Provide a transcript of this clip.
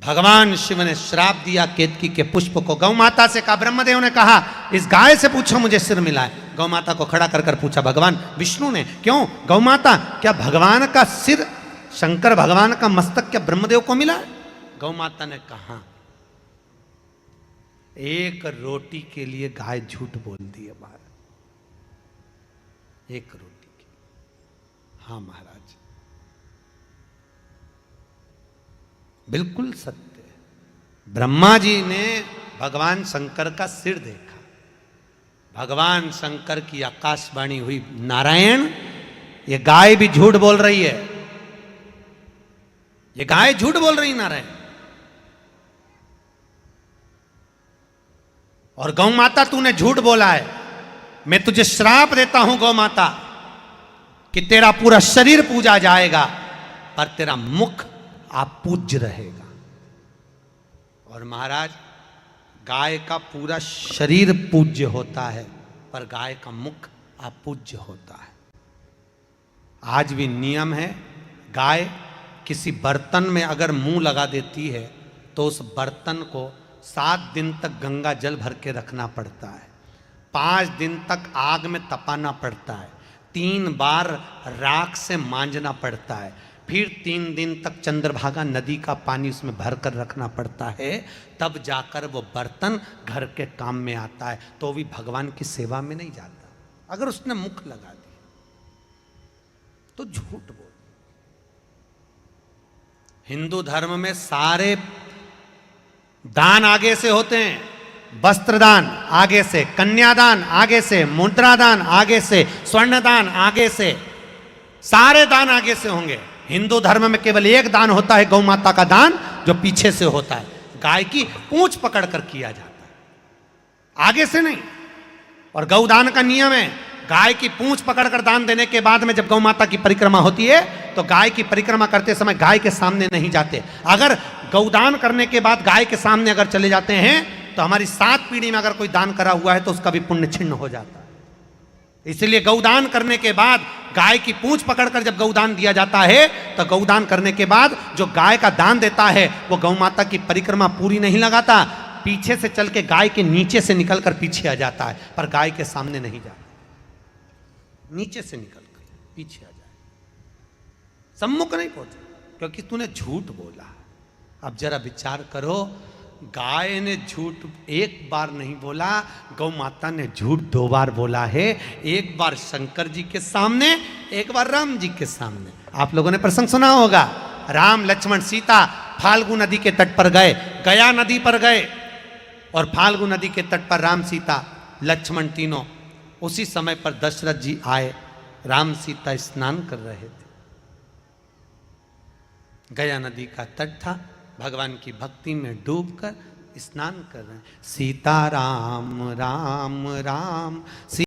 भगवान शिव ने श्राप दिया केतकी के पुष्प को। गौ माता से कहा, ब्रह्मदेव ने कहा इस गाय से पूछो मुझे सिर मिला है। गौ माता को खड़ा कर पूछा भगवान विष्णु ने। क्यों गौ माता, क्या भगवान का सिर, शंकर भगवान का मस्तक क्या ब्रह्मदेव को मिला है? गौ माता ने कहा, एक रोटी के लिए गाय झूठ बोल दी है महाराज, एक रोटी की। हाँ महाराज, बिल्कुल सत्य है। ब्रह्मा जी ने भगवान शंकर का सिर देखा, भगवान शंकर की आकाशवाणी हुई, नारायण ये गाय भी झूठ बोल रही है, ये गाय झूठ बोल रही नारायण। और गौ माता तूने झूठ बोला है, मैं तुझे श्राप देता हूं गौ माता कि तेरा पूरा शरीर पूजा जाएगा पर तेरा मुख अपूज्य रहेगा। और महाराज, गाय का पूरा शरीर पूज्य होता है पर गाय का मुख अपूज्य होता है। आज भी नियम है, गाय किसी बर्तन में अगर मुंह लगा देती है तो उस बर्तन को 7 दिन तक गंगा जल भर के रखना पड़ता है, 5 दिन तक आग में तपाना पड़ता है, 3 बार राख से मांजना पड़ता है, फिर 3 दिन तक चंद्रभागा नदी का पानी उसमें भर कर रखना पड़ता है, तब जाकर वो बर्तन घर के काम में आता है। तो भी भगवान की सेवा में नहीं जाता। अगर उसने मुख लगा दिया तो झूठ बोल। हिंदू धर्म में सारे दान आगे से होते हैं, वस्त्रदान आगे से, कन्यादान आगे से, मुद्रादान आगे से, स्वर्णदान आगे से, सारे दान आगे से होंगे। हिंदू धर्म में केवल एक दान होता है, गौ माता का दान, जो पीछे से होता है, गाय की पूंछ पकड़ कर किया जाता है, आगे से नहीं। और गौदान का नियम है, गाय की पूंछ पकड़कर दान देने के बाद में जब गौ माता की परिक्रमा होती है तो गाय की परिक्रमा करते समय गाय के सामने नहीं जाते। अगर गौदान करने के बाद गाय के सामने अगर चले जाते हैं तो हमारी 7 पीढ़ी में अगर कोई दान करा हुआ है तो उसका भी पुण्य छिन्न हो जाता है। इसलिए गौदान करने के बाद गाय की पूंछ पकड़कर जब गौदान दिया जाता है तो गौदान करने के बाद जो गाय का दान देता है वो गौ माता की परिक्रमा पूरी नहीं लगाता, पीछे से चल के गाय के नीचे से निकलकर पीछे आ जाता है, पर गाय के सामने नहीं जाता, नीचे से निकलकर पीछे आ जाए, सम्मुख नहीं पहुंचा, क्योंकि तूने झूठ बोला। अब जरा विचार करो, गाय ने झूठ एक बार नहीं बोला, गौ माता ने झूठ 2 बार बोला है। एक बार शंकर जी के सामने, एक बार राम जी के सामने। आप लोगों ने प्रसंग सुना होगा, राम लक्ष्मण सीता फाल्गु नदी के तट पर गए, गया नदी पर गए, और फाल्गु नदी के तट पर राम सीता लक्ष्मण तीनों। उसी समय पर दशरथ जी आए, राम सीता स्नान कर रहे थे, गया नदी का तट था, भगवान की भक्ति में डूबकर स्नान कर रहे हैं। सीता राम राम राम।